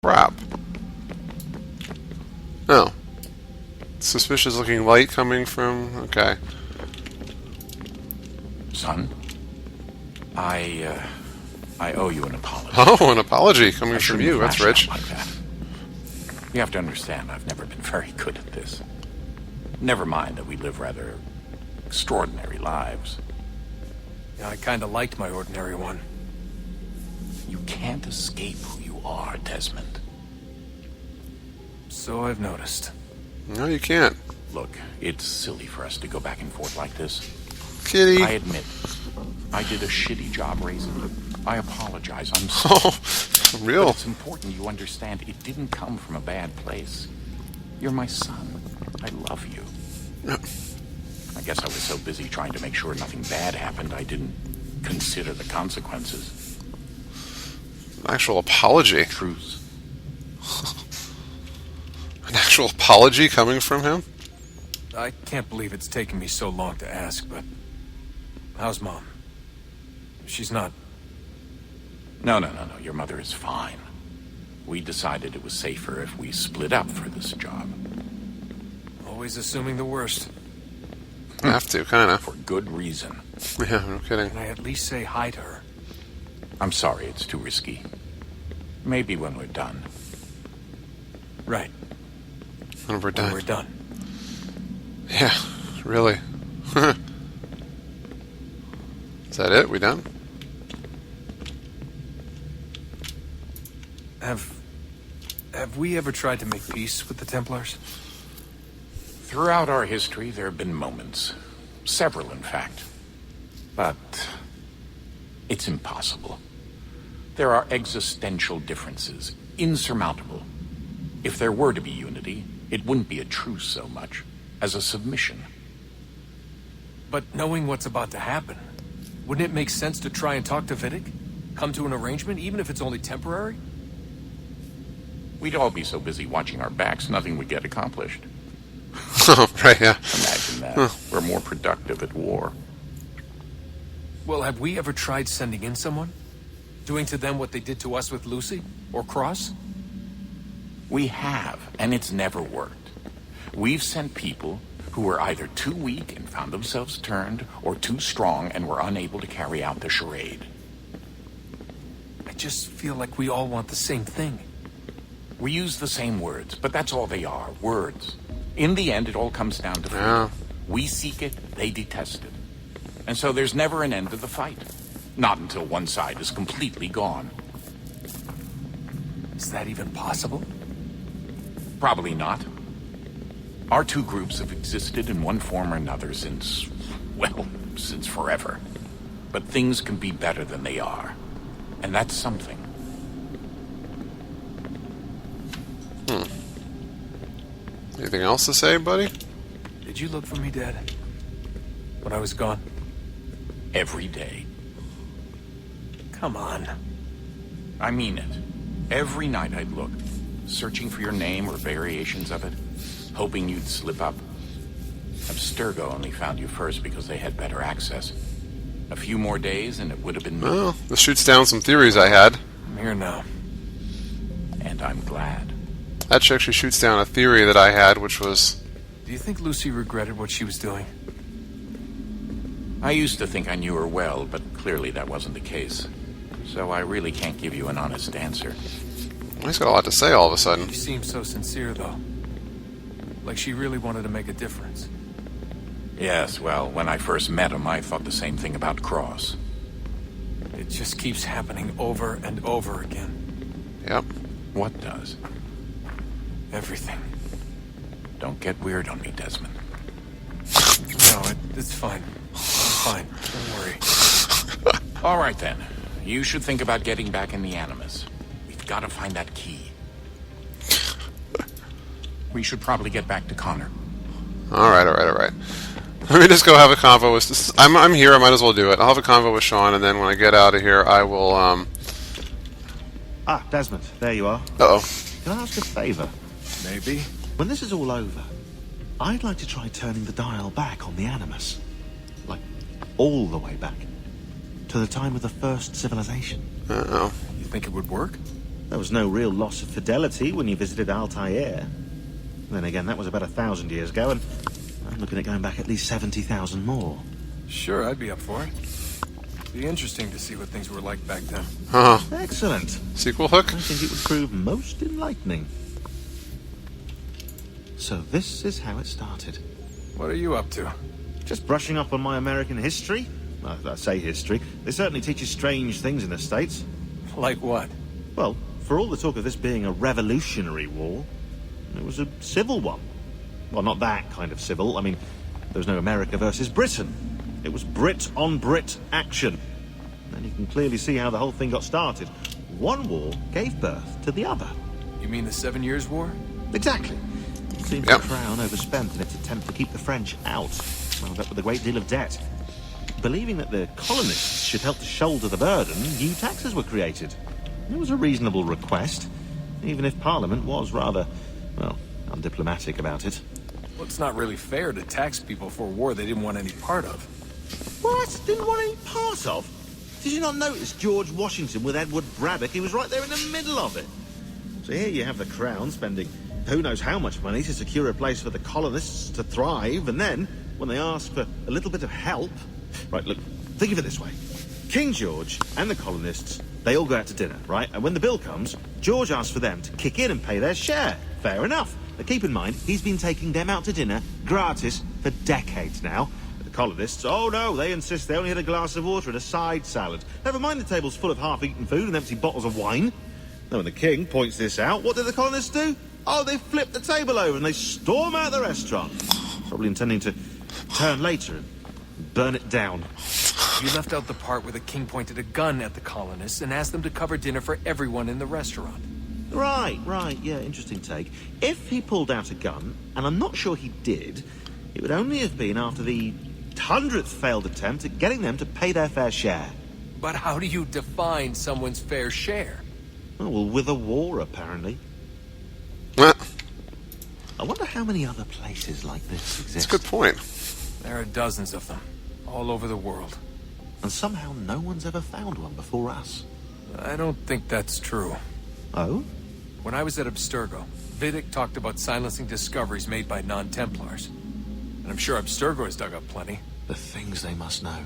Crap. Oh. Suspicious looking light coming from... Okay. Son, I owe you an apology. Oh, an apology coming from you. That's rich. Like that. You have to understand, I've never been very good at this. Never mind that we live rather extraordinary lives. Yeah, I kind of liked my ordinary one. You can't escape who you are, Desmond. So I've noticed. No, you can't. Look, it's silly for us to go back and forth like this. Kitty. I admit, I did a shitty job raising you. I apologize. I'm sorry. Oh, real. But it's important you understand it didn't come from a bad place. You're my son. I love you. I guess I was so busy trying to make sure nothing bad happened, I didn't consider the consequences. An actual apology. Truce. An actual apology coming from him? I can't believe it's taken me so long to ask, but... How's Mom? She's not... No. Your mother is fine. We decided it was safer if we split up for this job. Always assuming the worst. Have to, kind of. For good reason. Yeah, no kidding. Can I at least say hi to her? I'm sorry, it's too risky. Maybe when we're done. Right. When we're done. When we're done. Yeah, really. Is that it? We done? Have we ever tried to make peace with the Templars? Throughout our history, there have been moments. Several, in fact. But it's impossible. There are existential differences, insurmountable. If there were to be unity, it wouldn't be a truce so much as a submission. But knowing what's about to happen, wouldn't it make sense to try and talk to Vidic? Come to an arrangement, even if it's only temporary? We'd all be so busy watching our backs, nothing would get accomplished. Oh, right, yeah. Imagine that. Huh. We're more productive at war. Well, have we ever tried sending in someone? Doing to them what they did to us with Lucy? Or Cross? We have, and it's never worked. We've sent people who were either too weak and found themselves turned, or too strong and were unable to carry out the charade. I just feel like we all want the same thing. We use the same words, but that's all they are, words. In the end, it all comes down to freedom. Yeah. We seek it, they detest it. And so there's never an end to the fight. Not until one side is completely gone. Is that even possible? Probably not. Our two groups have existed in one form or another since, well, since forever. But things can be better than they are. And that's something. Anything else to say, buddy? Did you look for me, Dad? When I was gone? Every day. Come on. I mean it. Every night I'd look, searching for your name or variations of it, hoping you'd slip up. Abstergo only found you first because they had better access. A few more days and it would have been me. Well, this shoots down some theories I had. I'm here now. And I'm glad. That actually shoots down a theory that I had, which was... Do you think Lucy regretted what she was doing? I used to think I knew her well, but clearly that wasn't the case. So I really can't give you an honest answer. He's got a lot to say all of a sudden. She seemed so sincere, though. Like she really wanted to make a difference. Yes, well, when I first met him, I thought the same thing about Cross. It just keeps happening over and over again. Yep. What does? Everything. Don't get weird on me, Desmond. No, it's fine. I'm fine. Don't worry. All right, then. You should think about getting back in the Animus. We've got to find that key. We should probably get back to Connor. All right. Let me just go have a convo with... I'm here, I might as well do it. I'll have a convo with Shawn, and then when I get out of here, I will, Ah, Desmond, there you are. Uh-oh. Can I ask a favour? Maybe. When this is all over, I'd like to try turning the dial back on the Animus. Like, all the way back. To the time of the first civilization. Uh-oh. You think it would work? There was no real loss of fidelity when you visited Altair. Then again, that was about 1,000 years ago, and I'm looking at going back at least 70,000 more. Sure, I'd be up for it. Be interesting to see what things were like back then. Huh. Excellent. Sequel hook? I think it would prove most enlightening. So this is how it started. What are you up to? Just brushing up on my American history. Well, I say history. They certainly teach you strange things in the States. Like what? Well, for all the talk of this being a revolutionary war, it was a civil one. Well, not that kind of civil. I mean, there was no America versus Britain. It was Brit on Brit action. And you can clearly see how the whole thing got started. One war gave birth to the other. You mean the 7 Years' War? Exactly. It seems the Crown overspent in its attempt to keep the French out, wound up with a great deal of debt. Believing that the colonists should help to shoulder the burden, new taxes were created. It was a reasonable request, even if Parliament was rather, well, undiplomatic about it. Well, it's not really fair to tax people for a war they didn't want any part of. What? Didn't want any part of? Did you not notice George Washington with Edward Braddock? He was right there in the middle of it. So here you have the Crown spending who knows how much money to secure a place for the colonists to thrive, and then, when they ask for a little bit of help... Right, look, think of it this way. King George and the colonists, they all go out to dinner, right? And when the bill comes, George asks for them to kick in and pay their share. Fair enough. But keep in mind, he's been taking them out to dinner gratis for decades now. The colonists, oh no, they insist they only had a glass of water and a side salad. Never mind the table's full of half-eaten food and empty bottles of wine. Now, when the king points this out, what do the colonists do? Oh, they flip the table over and they storm out the restaurant. Probably intending to turn later and burn it down. You left out the part where the king pointed a gun at the colonists and asked them to cover dinner for everyone in the restaurant. Right, yeah, interesting take. If he pulled out a gun, and I'm not sure he did, it would only have been after the 100th failed attempt at getting them to pay their fair share. But how do you define someone's fair share? Oh, well, with a war, apparently. I wonder how many other places like this exist. That's a good point. There are dozens of them, all over the world. And somehow no one's ever found one before us. I don't think that's true. Oh? When I was at Abstergo, Vidic talked about silencing discoveries made by non-Templars. And I'm sure Abstergo has dug up plenty. The things they must know.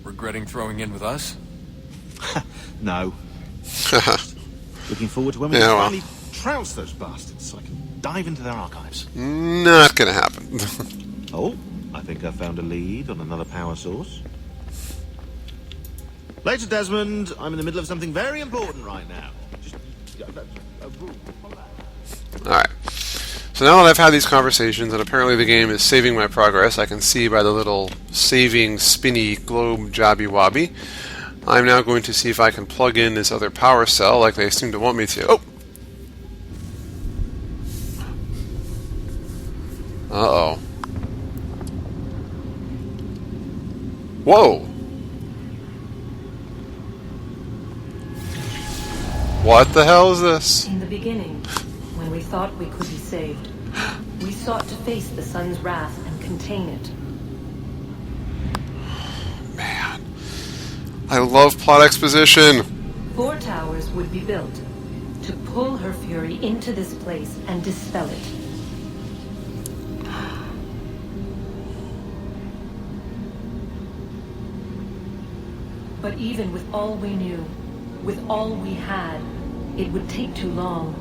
Regretting throwing in with us? No. Looking forward to when we finally trounce those bastards so I can dive into their archives. Not gonna happen. Oh, I think I found a lead on another power source. Later, Desmond. I'm in the middle of something very important right now. Alright. So now that I've had these conversations, and apparently the game is saving my progress, I can see by the little saving spinny globe jobby wobby, I'm now going to see if I can plug in this other power cell like they seem to want me to. Oh! Uh-oh. Whoa! What the hell is this? In the beginning, when we thought we could be saved, we sought to face the sun's wrath and contain it. Man. I love plot exposition. 4 towers would be built to pull her fury into this place and dispel it. But even with all we knew, with all we had, it would take too long.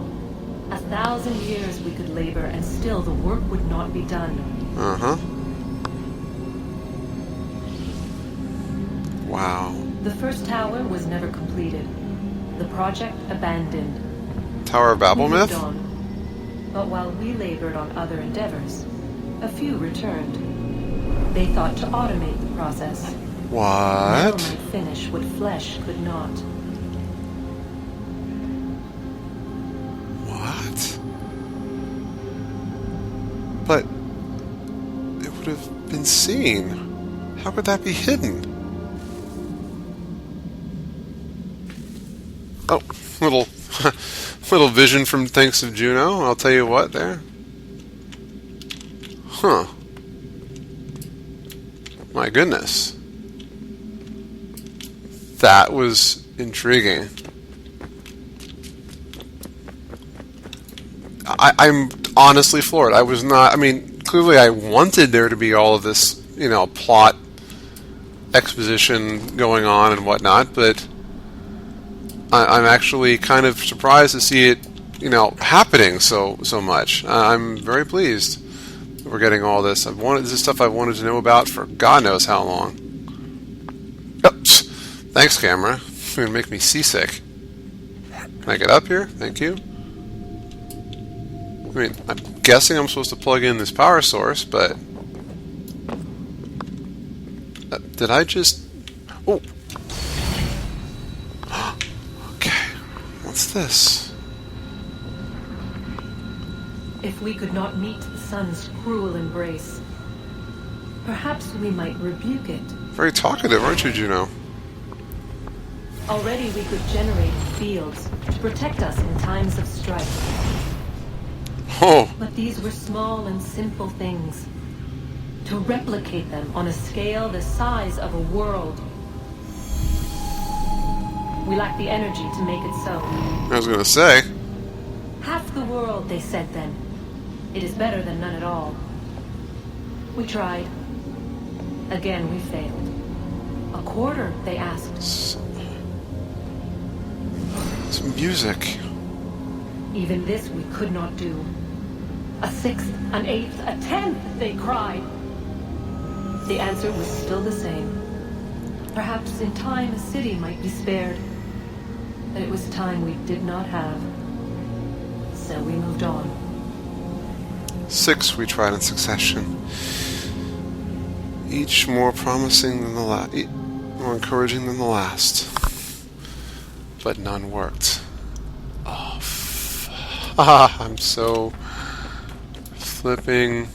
1,000 years we could labor and still the work would not be done. Uh-huh. Wow. The first tower was never completed. The project abandoned. Tower of Babel We moved myth? on. But while we labored on other endeavors, a few returned. They thought to automate the process. Metal What? might finish what flesh could not. What? But it would have been seen. How could that be hidden? Oh, little little vision from thanks of Juno. I'll tell you what there. Huh. My goodness. That was intriguing. I'm honestly floored. I was not. I mean, clearly, I wanted there to be all of this, plot exposition going on and whatnot, but I'm actually kind of surprised to see it, happening so much. I'm very pleased that we're getting all this. This is stuff I've wanted to know about for God knows how long. Oops. Thanks, camera. It's going to make me seasick. Can I get up here? Thank you. I mean, I'm guessing I'm supposed to plug in this power source, but... did I just... Oh! Okay. What's this? If we could not meet the sun's cruel embrace, perhaps we might rebuke it. Very talkative, aren't you, Juno? Already we could generate fields to protect us in times of strife. Oh! But these were small and simple things. To replicate them on a scale the size of a world. We lack the energy to make it so. I was gonna say. Half the world, they said then. It is better than none at all. We tried. Again, we failed. A quarter, they asked. Some music. Even this we could not do. A sixth, an eighth, a tenth, they cried. The answer was still the same. Perhaps in time a city might be spared. But it was time we did not have. So we moved on. 6 we tried in succession. Each more promising than the last, more encouraging than the last. But none worked. Oh, I'm so flipping.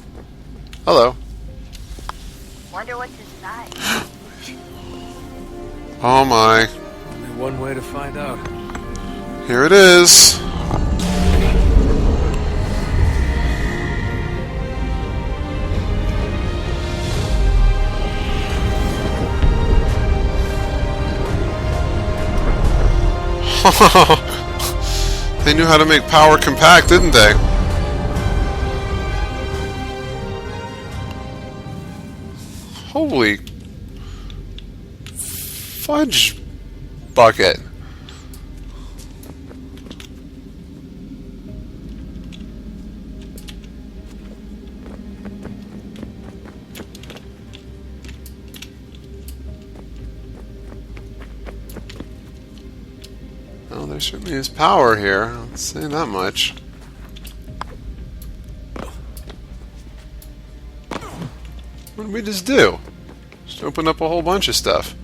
Hello. Wonder what's inside. Oh my. Only one way to find out. Here it is. They knew how to make power compact, didn't they? Holy fudge bucket. Well, there certainly is power here. I'll say that much. What did we just do? Just open up a whole bunch of stuff.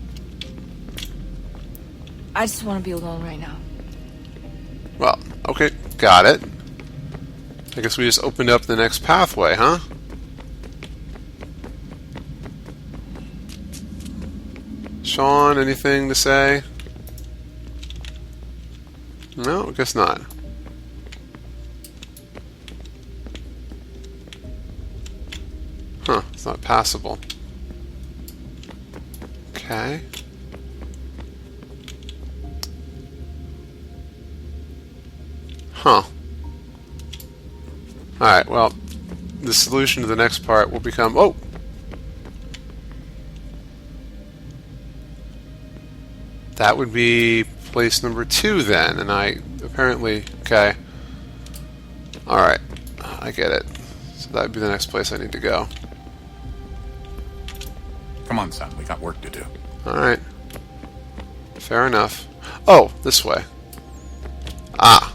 I just want to be alone right now. Well, okay, got it. I guess we just opened up the next pathway, huh? Shawn, anything to say? No, I guess not. Huh, it's not passable. Okay. Huh. Alright, well, the solution to the next part will become... Oh! That would be place number 2 then, and I apparently... Okay. Alright, I get it. So that would be the next place I need to go. Come on, son. We got work to do. Alright. Fair enough. Oh, this way. Ah.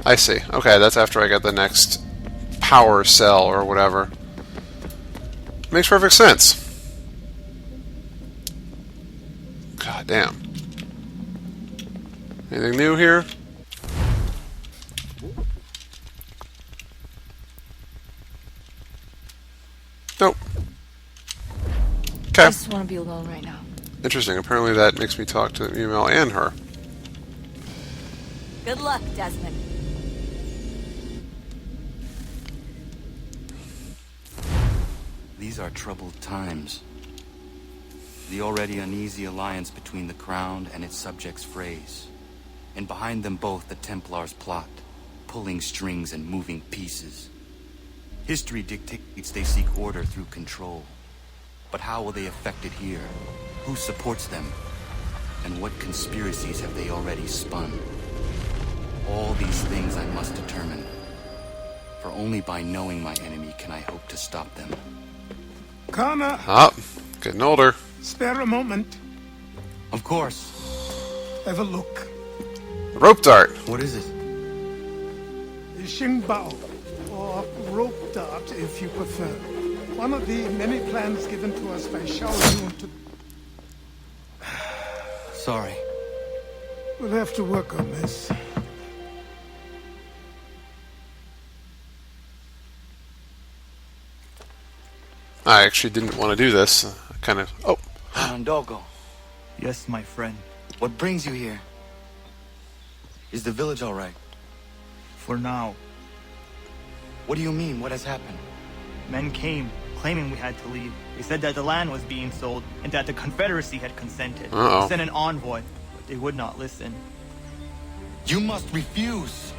I see. Okay, that's after I get the next power cell or whatever. Makes perfect sense. God damn. Anything new here? Nope. Okay. I just want to be alone right now. Interesting. Apparently that makes me talk to the email and her. Good luck, Desmond. These are troubled times. The already uneasy alliance between the Crown and its subjects frays, and behind them both the Templars plot. pulling strings and moving pieces. History dictates they seek order through control. But how will they affect it here? Who supports them? And what conspiracies have they already spun? All these things I must determine. For only by knowing my enemy can I hope to stop them. Connor, Oh, getting older. spare a moment. Of course. Have a look. Rope dart. What is it? Xingbao, or rope dart if you prefer. One of the many plans given to us by Shaolin to... Sorry. We'll have to work on this. I actually didn't want to do this. I kind of... Oh. Andogo, Yes, my friend. what brings you here? Is the village all right? For now, What do you mean? What has happened? men came, claiming we had to leave. They said that the land was being sold and that the Confederacy had consented. Uh-oh. They sent an envoy, but they would not listen. You must refuse.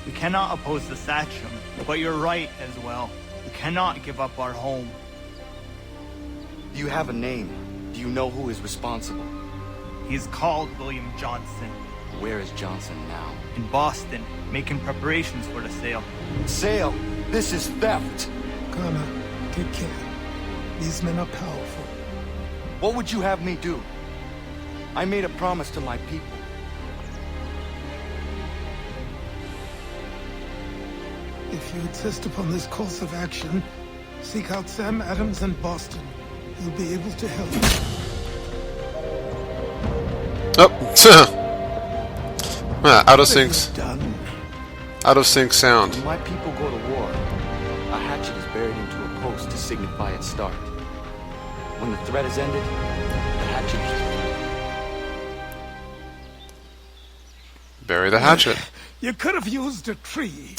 We cannot oppose the Sachem, but you're right as well. We cannot give up our home. Do you have a name? Do you know who is responsible? He is called William Johnson. Where is Johnson now? In Boston, making preparations for the sale. Sale! This is theft! Connor, take care. These men are powerful. What would you have me do? I made a promise to my people. If you insist upon this course of action, seek out Sam Adams in Boston. He'll be able to help. Oh. Out of sync. Done. Out of sync sound. When my people go to war, a hatchet is buried into a post to signify its start. When the threat is ended, the hatchet is... Bury the hatchet. You could have used a tree.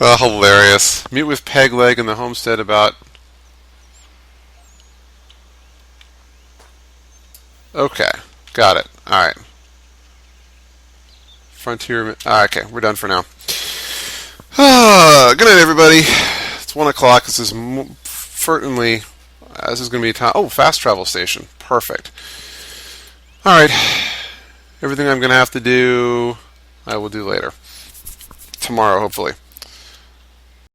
Oh, hilarious. Meet with Pegleg in the homestead about... Okay, got it. Alright. Frontier... okay, we're done for now. Good night, everybody. It's 1 o'clock. This is certainly... this is going to be time... Oh, fast travel station. Perfect. Alright. Everything I'm going to have to do, I will do later. Tomorrow, hopefully.